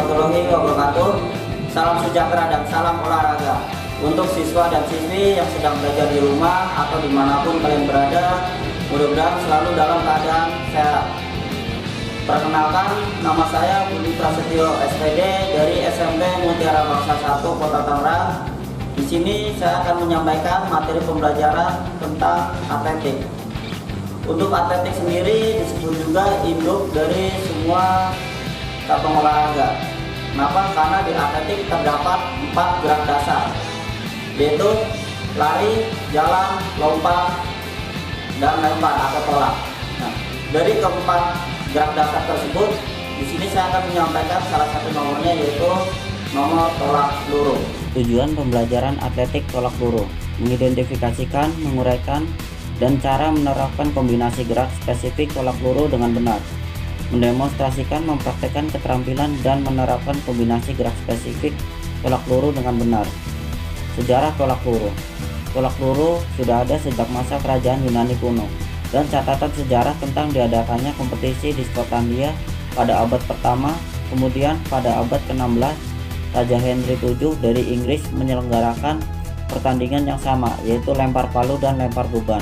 warahmatullahi wabarakatuh. Salam sejahtera dan salam olahraga untuk siswa dan siswi yang sedang belajar di rumah atau dimanapun kalian berada. Mudah-mudahan selalu dalam keadaan sehat. Perkenalkan, nama saya Budi Prasetyo SPD dari SMP Mutiara Bangsa 1 Kota Tangerang. Di sini saya akan menyampaikan materi pembelajaran tentang atletik. Untuk atletik sendiri disebut juga induk dari semua cabang olahraga. Kenapa? Karena di atletik terdapat 4 gerak dasar, yaitu lari, jalan, lompat, dan lempar atau tolak. Nah, dari keempat gerak dasar tersebut, di sini saya akan menyampaikan salah satu nomornya, yaitu nomor tolak peluru. Tujuan pembelajaran atletik tolak peluru: mengidentifikasikan, menguraikan, dan cara menerapkan kombinasi gerak spesifik tolak peluru dengan benar, mendemonstrasikan, mempraktekkan keterampilan dan menerapkan kombinasi gerak spesifik tolak peluru dengan benar. Sejarah tolak peluru. Tolak peluru sudah ada sejak masa kerajaan Yunani kuno, dan catatan sejarah tentang diadakannya kompetisi di Skotlandia pada abad pertama. Kemudian pada abad ke-16, Raja Henry VII dari Inggris menyelenggarakan pertandingan yang sama, yaitu lempar palu dan lempar beban.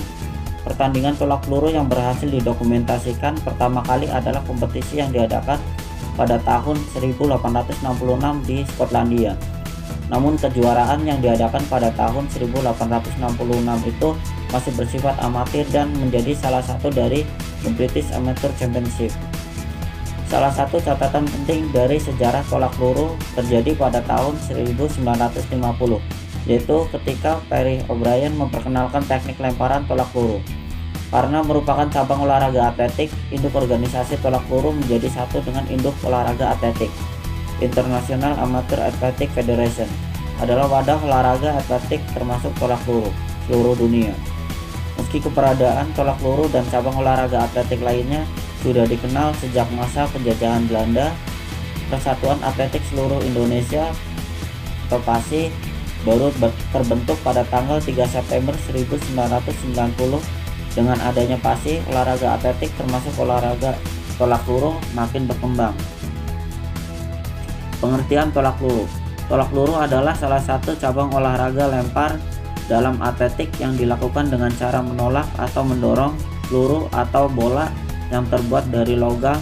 Pertandingan tolak peluru yang berhasil didokumentasikan pertama kali adalah kompetisi yang diadakan pada tahun 1866 di Skotlandia. Namun kejuaraan yang diadakan pada tahun 1866 itu masih bersifat amatir dan menjadi salah satu dari The British Amateur Championship. Salah satu catatan penting dari sejarah tolak peluru terjadi pada tahun 1950, yaitu ketika Perry O'Brien memperkenalkan teknik lemparan tolak peluru. Karena merupakan cabang olahraga atletik, induk organisasi tolak peluru menjadi satu dengan induk olahraga atletik. International Amateur Athletic Federation adalah wadah olahraga atletik termasuk tolak peluru seluruh dunia. Meski keberadaan tolak peluru dan cabang olahraga atletik lainnya sudah dikenal sejak masa penjajahan Belanda, Persatuan Atletik Seluruh Indonesia atau PASI baru terbentuk pada tanggal 3 September 1990. Dengan adanya PASI, olahraga atletik termasuk olahraga tolak peluru makin berkembang. Pengertian tolak peluru. Tolak peluru adalah salah satu cabang olahraga lempar dalam atletik yang dilakukan dengan cara menolak atau mendorong peluru atau bola yang terbuat dari logam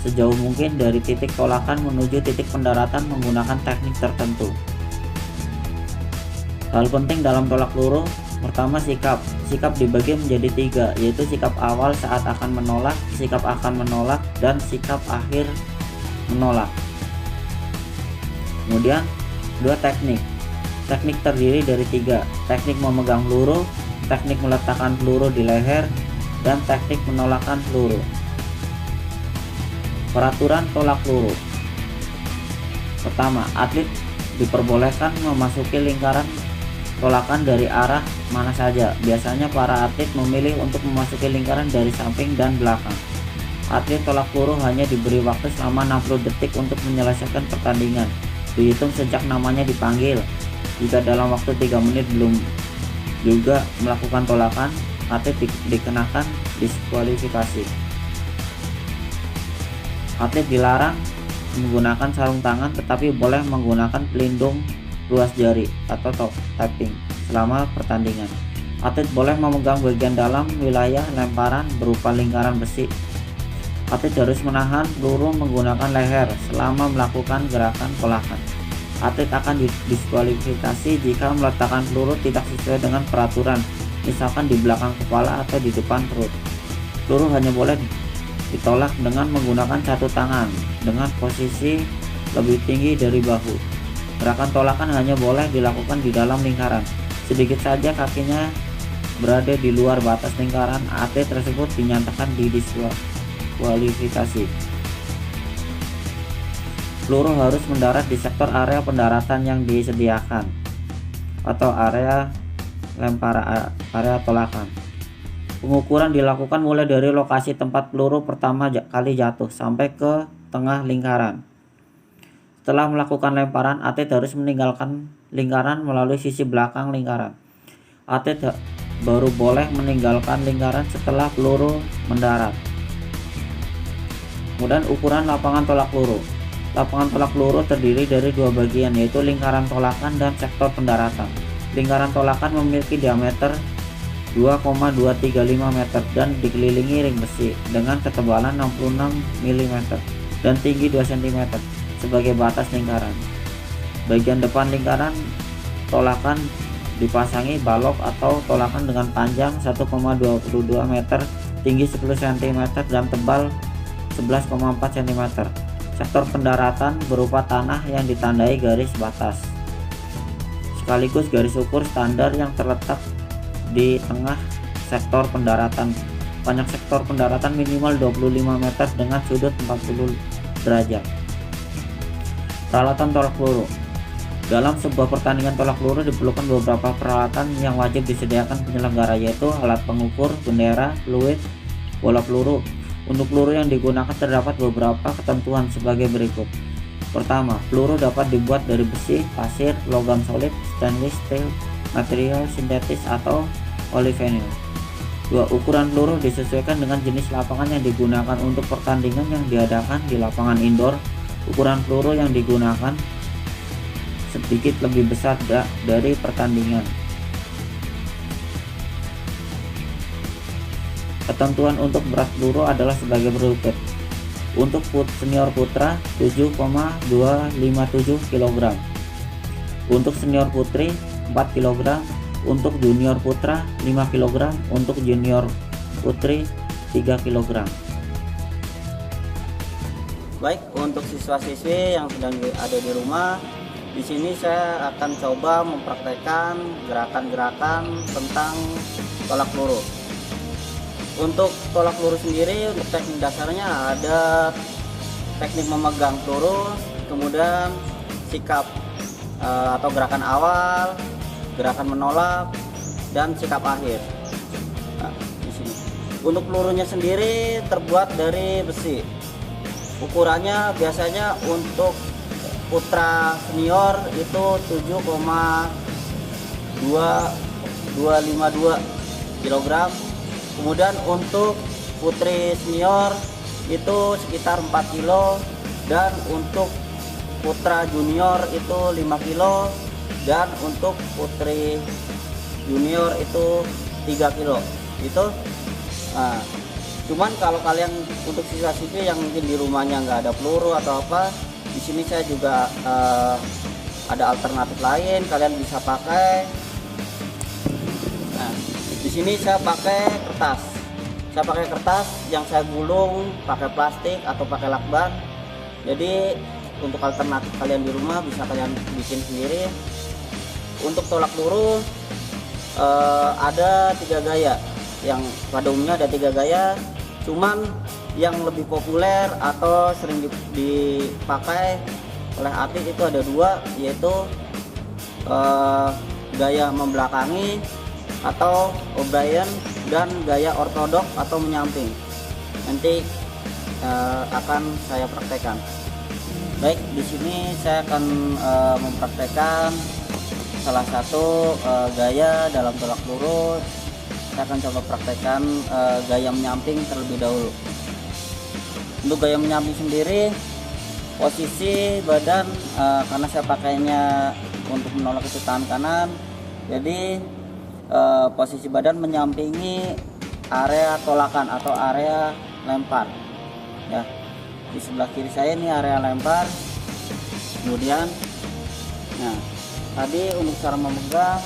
sejauh mungkin dari titik tolakan menuju titik pendaratan menggunakan teknik tertentu. Hal penting dalam tolak peluru: pertama, sikap. Sikap dibagi menjadi 3, yaitu sikap awal saat akan menolak, sikap akan menolak, dan sikap akhir menolak. Kemudian 2, teknik. Teknik terdiri dari 3, teknik memegang peluru, teknik meletakkan peluru di leher, dan teknik menolakkan peluru. Peraturan tolak peluru. Pertama, atlet diperbolehkan memasuki lingkaran tolakan dari arah mana saja. Biasanya para atlet memilih untuk memasuki lingkaran dari samping dan belakang. Atlet tolak peluru hanya diberi waktu selama 60 detik untuk menyelesaikan pertandingan, dihitung sejak namanya dipanggil. Jika dalam waktu 3 menit belum juga melakukan tolakan, atlet dikenakan diskualifikasi. Atlet dilarang menggunakan sarung tangan, tetapi boleh menggunakan pelindung luas jari atau taping selama pertandingan. Atlet boleh memegang bagian dalam wilayah lemparan berupa lingkaran besi. Atlet harus menahan peluru menggunakan leher selama melakukan gerakan tolakan. Atlet akan didiskualifikasi jika meletakkan peluru tidak sesuai dengan peraturan, misalkan di belakang kepala atau di depan perut. Peluru hanya boleh ditolak dengan menggunakan satu tangan dengan posisi lebih tinggi dari bahu. Gerakan tolakan hanya boleh dilakukan di dalam lingkaran. Sedikit saja kakinya berada di luar batas lingkaran, atlet tersebut dinyatakan didiskualifikasi. Peluru harus mendarat di sektor area pendaratan yang disediakan atau area tolakan. Pengukuran dilakukan mulai dari lokasi tempat peluru pertama kali jatuh sampai ke tengah lingkaran. Setelah melakukan lemparan, atlet harus meninggalkan lingkaran melalui sisi belakang lingkaran. Atlet baru boleh meninggalkan lingkaran setelah peluru mendarat. Kemudian ukuran lapangan tolak peluru. Lapangan tolak peluru terdiri dari dua bagian, yaitu lingkaran tolakan dan sektor pendaratan. Lingkaran tolakan memiliki diameter 2,235 meter dan dikelilingi ring besi dengan ketebalan 66 mm dan tinggi 2 cm sebagai batas lingkaran. Bagian depan lingkaran tolakan dipasangi balok atau tolakan dengan panjang 1,22 meter, tinggi 10 cm dan tebal 11,4 cm. Sektor pendaratan berupa tanah yang ditandai garis batas sekaligus garis ukur standar yang terletak di tengah sektor pendaratan. Panjang sektor pendaratan minimal 25 meter dengan sudut 40 derajat. Peralatan tolak peluru. Dalam sebuah pertandingan tolak peluru diperlukan beberapa peralatan yang wajib disediakan penyelenggara, yaitu alat pengukur, bendera, fluid, bola peluru. Untuk peluru yang digunakan terdapat beberapa ketentuan sebagai berikut. Pertama, peluru dapat dibuat dari besi, pasir, logam solid, stainless steel, material sintetis atau polyvinyl. 2. Ukuran peluru disesuaikan dengan jenis lapangan yang digunakan. Untuk pertandingan yang diadakan di lapangan indoor, ukuran peluru yang digunakan sedikit lebih besar dari pertandingan. Ketentuan untuk berat peluru adalah sebagai berikut. Untuk senior putra 7,257 kg, untuk senior putri 4 kg, untuk junior putra 5 kg, untuk junior putri 3 kg. Baik, untuk siswa-siswi yang sedang ada di rumah, di sini saya akan coba mempraktekkan gerakan-gerakan tentang tolak peluru. Untuk tolak peluru sendiri, untuk teknik dasarnya ada teknik memegang peluru, kemudian sikap atau gerakan awal, gerakan menolak, dan sikap akhir. Nah, di sini. Untuk pelurunya sendiri terbuat dari besi. Ukurannya biasanya untuk putra senior itu 7,252 kg. Kemudian untuk putri senior itu sekitar 4 kg, dan untuk putra junior itu 5 kg, dan untuk putri junior itu 3 kg. Itu cuman kalau kalian untuk siswa-siswi yang mungkin di rumahnya nggak ada peluru atau apa, di sini saya juga ada alternatif lain kalian bisa pakai. Nah, di sini saya pakai kertas. Saya pakai kertas yang saya gulung pakai plastik atau pakai lakban. Jadi untuk alternatif kalian di rumah bisa kalian bikin sendiri. Untuk tolak peluru ada 3 gaya. Yang pada umumnya ada 3 gaya. Cuman yang lebih populer atau sering dipakai oleh atlet itu ada 2, yaitu gaya membelakangi atau O'Brien dan gaya ortodok atau menyamping. Nanti akan saya praktekkan. Baik, di sini saya akan mempraktekkan salah satu gaya dalam tolak peluru. Saya akan coba praktekkan gaya menyamping terlebih dahulu. Untuk gaya menyamping sendiri, posisi badan karena saya pakainya untuk menolak itu tangan kanan, jadi posisi badan menyampingi area tolakan atau area lempar. Ya, di sebelah kiri saya ini area lempar. Kemudian, nah tadi untuk cara memegang,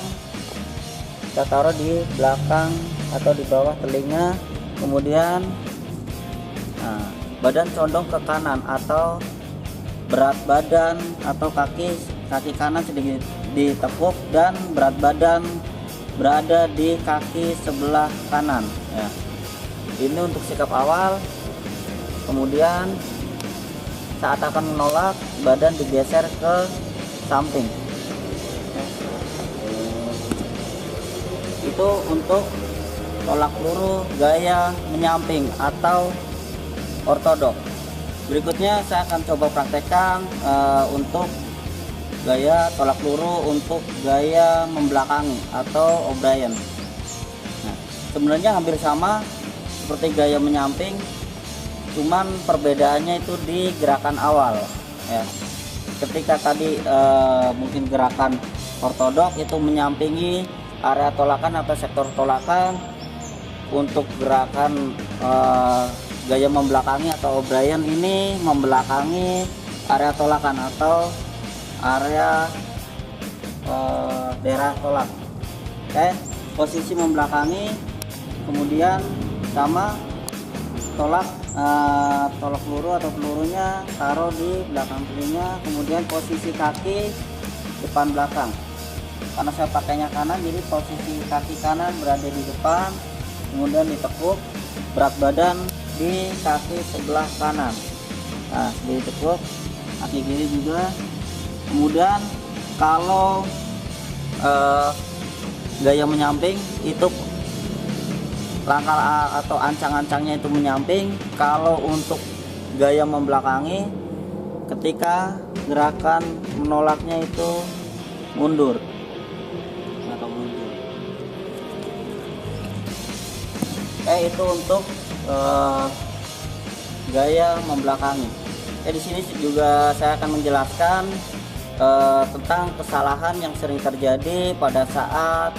kita taruh di belakang atau di bawah telinga, kemudian badan condong ke kanan atau berat badan atau kaki kanan sedikit ditekuk dan berat badan berada di kaki sebelah kanan. Ya. Ini untuk sikap awal. Kemudian saat akan menolak, badan digeser ke samping. Itu untuk tolak peluru gaya menyamping atau ortodok. Berikutnya saya akan coba praktekkan untuk gaya tolak peluru untuk gaya membelakangi atau O'Brien. Nah, sebenarnya hampir sama seperti gaya menyamping, cuman perbedaannya itu di gerakan awal. ya. Ketika tadi mungkin gerakan ortodok itu menyampingi area tolakan atau sektor tolakan, untuk gerakan gaya membelakangi atau O'Brien ini membelakangi area tolakan atau area daerah tolak. Oke, posisi membelakangi, kemudian sama tolak peluru atau pelurunya taruh di belakang telinga, kemudian posisi kaki depan belakang. Karena saya pakainya kanan, jadi posisi kaki kanan berada di depan, kemudian ditekuk, berat badan di kaki sebelah kanan. Nah, ditekuk, kaki kiri juga. Kemudian kalau gaya menyamping itu langkah atau ancang-ancangnya itu menyamping. Kalau untuk gaya membelakangi, ketika gerakan menolaknya itu mundur atau mundur. Itu untuk gaya membelakangi. Di sini juga saya akan menjelaskan tentang kesalahan yang sering terjadi pada saat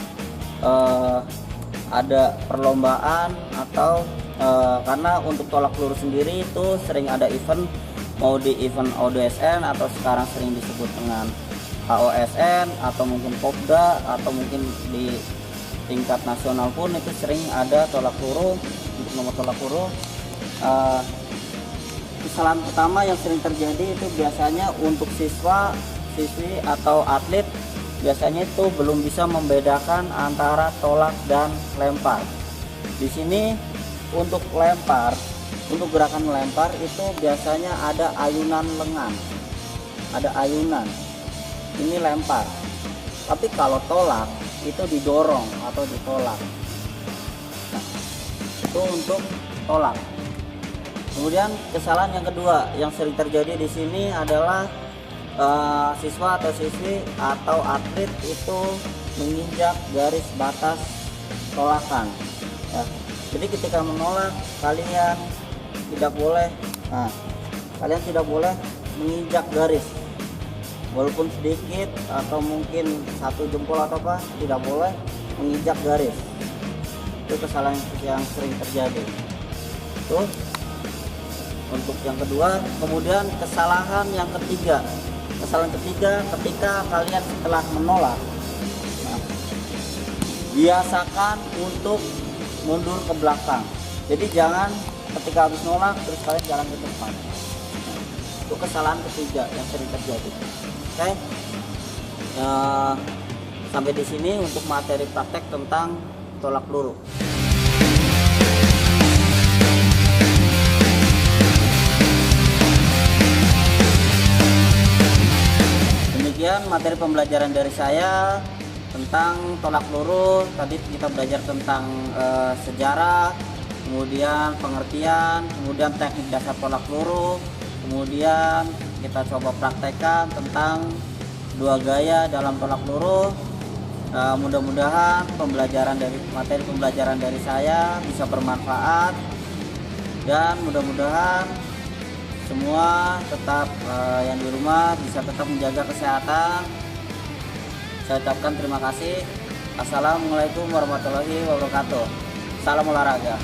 ada perlombaan atau karena untuk tolak peluru sendiri itu sering ada event, mau di event ODSN atau sekarang sering disebut dengan HOSN atau mungkin Popda atau mungkin di tingkat nasional pun itu sering ada tolak peluru. Untuk nomor tolak peluru, kesalahan pertama yang sering terjadi itu biasanya untuk siswi atau atlet, biasanya itu belum bisa membedakan antara tolak dan lempar. Di sini untuk lempar, untuk gerakan melempar itu biasanya ada ayunan lengan, ada ayunan. Ini lempar. Tapi kalau tolak itu didorong atau ditolak. Nah, itu untuk tolak. Kemudian kesalahan yang kedua yang sering terjadi di sini adalah siswa atau siswi atau atlet itu menginjak garis batas tolakan. Ya. Jadi ketika menolak kalian tidak boleh, kalian tidak boleh menginjak garis, walaupun sedikit atau mungkin 1 jempol atau apa, tidak boleh menginjak garis. Itu kesalahan yang sering terjadi. Itu untuk yang kedua. Kemudian kesalahan yang ketiga. Kesalahan ketiga, ketika kalian setelah menolak, biasakan untuk mundur ke belakang. Jadi jangan ketika habis nolak terus kalian jalan ke depan. Itu kesalahan ketiga yang sering terjadi. Oke. Sampai di sini untuk materi praktek tentang tolak peluru. Demikian materi pembelajaran dari saya tentang tolak peluru. Tadi kita belajar tentang sejarah, kemudian pengertian, kemudian teknik dasar tolak peluru, kemudian kita coba praktekkan tentang 2 gaya dalam tolak peluru. Mudah-mudahan materi pembelajaran dari saya bisa bermanfaat, dan mudah-mudahan semua tetap yang di rumah bisa tetap menjaga kesehatan. Saya ucapkan terima kasih. Assalamualaikum warahmatullahi wabarakatuh. Salam olahraga.